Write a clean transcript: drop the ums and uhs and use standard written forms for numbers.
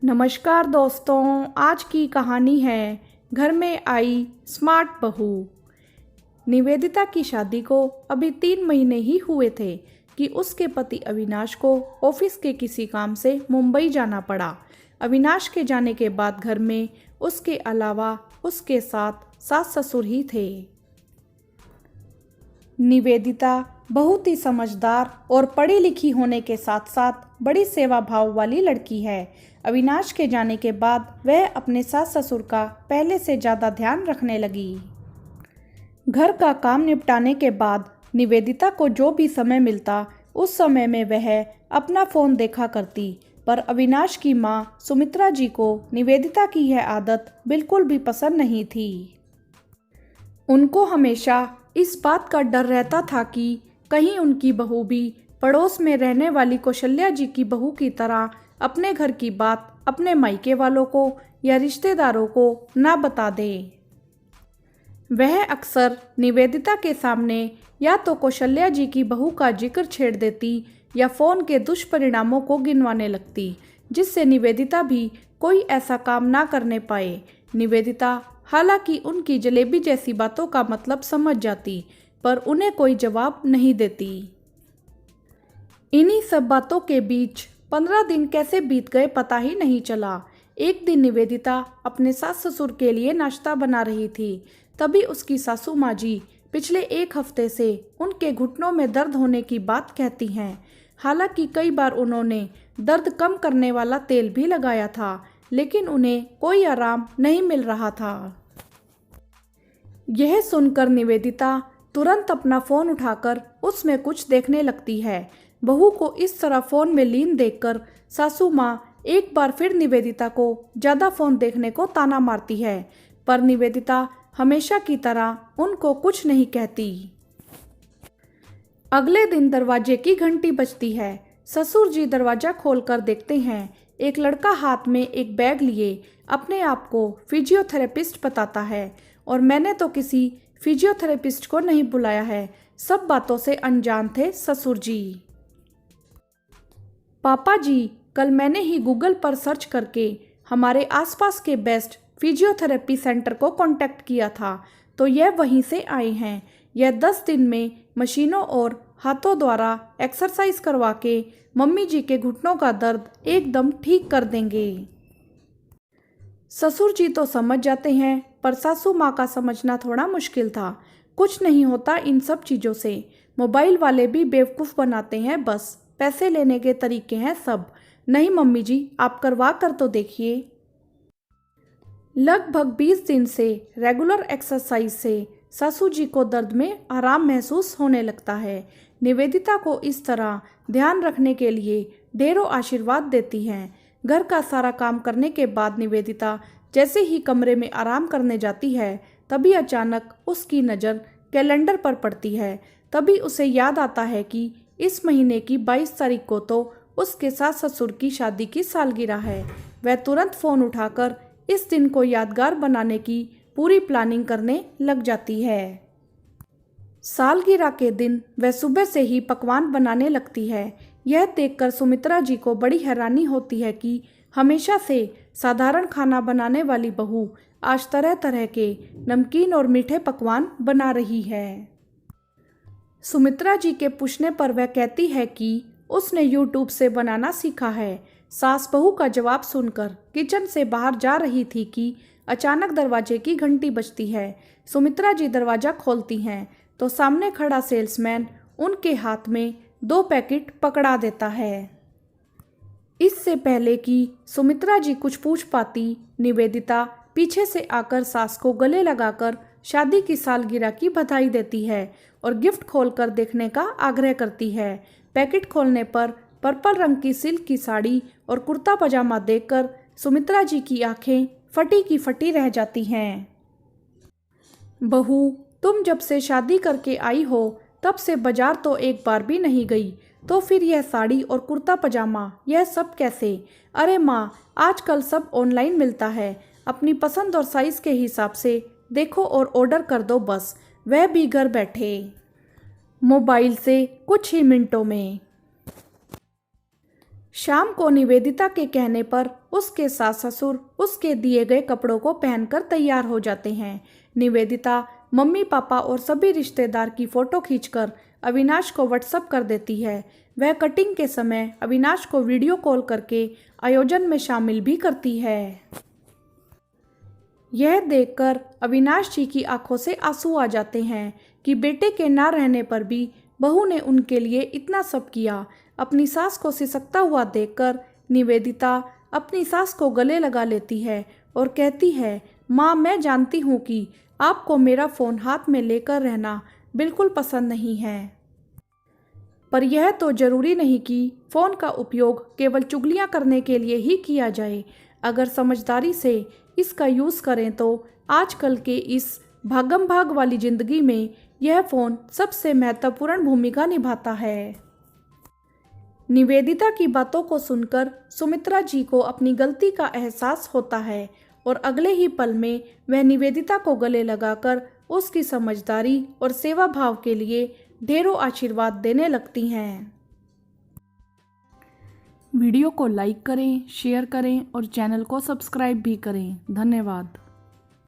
नमस्कार दोस्तों, आज की कहानी है घर में आई स्मार्ट बहू। निवेदिता की शादी को अभी 3 महीने ही हुए थे कि उसके पति अविनाश को ऑफिस के किसी काम से मुंबई जाना पड़ा। अविनाश के जाने के बाद घर में उसके अलावा उसके साथ सास ससुर ही थे। निवेदिता बहुत ही समझदार और पढ़ी लिखी होने के साथ साथ बड़ी सेवा भाव वाली लड़की है। अविनाश के जाने के बाद वह अपने सास ससुर का पहले से ज़्यादा ध्यान रखने लगी। घर का काम निपटाने के बाद निवेदिता को जो भी समय मिलता उस समय में वह अपना फ़ोन देखा करती, पर अविनाश की माँ सुमित्रा जी को निवेदिता की यह आदत बिल्कुल भी पसंद नहीं थी। उनको हमेशा इस बात का डर रहता था कि कहीं उनकी बहू भी पड़ोस में रहने वाली कौशल्या जी की बहू की तरह अपने घर की बात अपने मायके वालों को या रिश्तेदारों को ना बता दे। वह अक्सर निवेदिता के सामने या तो कौशल्या जी की बहू का जिक्र छेड़ देती या फ़ोन के दुष्परिणामों को गिनवाने लगती, जिससे निवेदिता भी कोई ऐसा काम ना करने पाए। निवेदिता हालांकि उनकी जलेबी जैसी बातों का मतलब समझ जाती, पर उन्हें कोई जवाब नहीं देती। इन्हीं सब बातों के बीच 15 दिन कैसे बीत गए पता ही नहीं चला। एक दिन निवेदिता अपने सास ससुर के लिए नाश्ता बना रही थी, तभी उसकी सासू माँ जी पिछले 1 हफ्ते से उनके घुटनों में दर्द होने की बात कहती हैं। हालांकि कई बार उन्होंने दर्द कम करने वाला तेल भी लगाया था, लेकिन उन्हें कोई आराम नहीं मिल रहा था। यह सुनकर निवेदिता तुरंत अपना फ़ोन उठाकर उसमें कुछ देखने लगती है। बहू को इस तरह फ़ोन में लीन देखकर सासू माँ एक बार फिर निवेदिता को ज़्यादा फ़ोन देखने को ताना मारती है, पर निवेदिता हमेशा की तरह उनको कुछ नहीं कहती। अगले दिन दरवाजे की घंटी बजती है। ससुर जी दरवाज़ा खोलकर देखते हैं। एक लड़का हाथ में एक बैग लिए अपने आप को फिजियोथेरेपिस्ट बताता है, और मैंने तो किसी फिजियोथेरेपिस्ट को नहीं बुलाया है। सब बातों से अनजान थे ससुर जी। पापा जी, कल मैंने ही गूगल पर सर्च करके हमारे आसपास के बेस्ट फिजियोथेरेपी सेंटर को कांटेक्ट किया था, तो यह वहीं से आए हैं। यह 10 दिन में मशीनों और हाथों द्वारा एक्सरसाइज करवा के मम्मी जी के घुटनों का दर्द एकदम ठीक कर देंगे। ससुर जी तो समझ जाते हैं, पर सासू माँ का समझना थोड़ा मुश्किल था। कुछ नहीं होता इन सब चीज़ों से, मोबाइल वाले भी बेवकूफ़ बनाते हैं, बस पैसे लेने के तरीके हैं सब। नहीं मम्मी जी, आप करवा कर तो देखिए। लगभग 20 दिन से रेगुलर एक्सरसाइज से सासू जी को दर्द में आराम महसूस होने लगता है। निवेदिता को इस तरह ध्यान रखने के लिए ढेरों आशीर्वाद देती हैं। घर का सारा काम करने के बाद निवेदिता जैसे ही कमरे में आराम करने जाती है, तभी अचानक उसकी नज़र कैलेंडर पर पड़ती है। तभी उसे याद आता है कि इस महीने की 22 तारीख को तो उसके सास ससुर की शादी की सालगिरह है। वह तुरंत फ़ोन उठाकर इस दिन को यादगार बनाने की पूरी प्लानिंग करने लग जाती है। सालगिरह के दिन वह सुबह से ही पकवान बनाने लगती है। यह देखकर सुमित्रा जी को बड़ी हैरानी होती है कि हमेशा से साधारण खाना बनाने वाली बहू आज तरह तरह के नमकीन और मीठे पकवान बना रही है। सुमित्रा जी के पूछने पर वह कहती है कि उसने यूट्यूब से बनाना सीखा है। सास बहू का जवाब सुनकर किचन से बाहर जा रही थी कि अचानक दरवाजे की घंटी बजती है। सुमित्रा जी दरवाज़ा खोलती हैं तो सामने खड़ा सेल्समैन उनके हाथ में 2 पैकेट पकड़ा देता है। इससे पहले कि सुमित्रा जी कुछ पूछ पाती, निवेदिता पीछे से आकर सास को गले लगाकर शादी की सालगिरह की बधाई देती है और गिफ्ट खोलकर देखने का आग्रह करती है। पैकेट खोलने पर पर्पल रंग की सिल्क की साड़ी और कुर्ता पजामा देखकर सुमित्रा जी की आंखें फटी की फटी रह जाती हैं। बहू, तुम जब से शादी करके आई हो तब से बाजार तो एक बार भी नहीं गई, तो फिर यह साड़ी और कुर्ता पजामा यह सब कैसे? अरे माँ, आजकल सब ऑनलाइन मिलता है, अपनी पसंद और साइज़ के हिसाब से देखो और ऑर्डर कर दो बस, वह भी घर बैठे मोबाइल से कुछ ही मिनटों में। शाम को निवेदिता के कहने पर उसके सास ससुर उसके दिए गए कपड़ों को पहनकर तैयार हो जाते हैं। निवेदिता मम्मी पापा और सभी रिश्तेदार की फोटो खींचकर अविनाश को व्हाट्सएप कर देती है। वह कटिंग के समय अविनाश को वीडियो कॉल करके आयोजन में शामिल भी करती है। यह देखकर अविनाश जी की आंखों से आंसू आ जाते हैं कि बेटे के ना रहने पर भी बहू ने उनके लिए इतना सब किया। अपनी सास को सिसकता हुआ देखकर निवेदिता अपनी सास को गले लगा लेती है और कहती है, माँ, मैं जानती हूँ कि आपको मेरा फ़ोन हाथ में लेकर रहना बिल्कुल पसंद नहीं है, पर यह तो ज़रूरी नहीं कि फ़ोन का उपयोग केवल चुगलियाँ करने के लिए ही किया जाए। अगर समझदारी से इसका यूज़ करें तो आजकल के इस भागम भाग वाली ज़िंदगी में यह फ़ोन सबसे महत्वपूर्ण भूमिका निभाता है। निवेदिता की बातों को सुनकर सुमित्रा जी को अपनी गलती का एहसास होता है और अगले ही पल में वह निवेदिता को गले लगाकर उसकी समझदारी और सेवा भाव के लिए ढेरों आशीर्वाद देने लगती हैं। वीडियो को लाइक करें, शेयर करें और चैनल को सब्सक्राइब भी करें। धन्यवाद।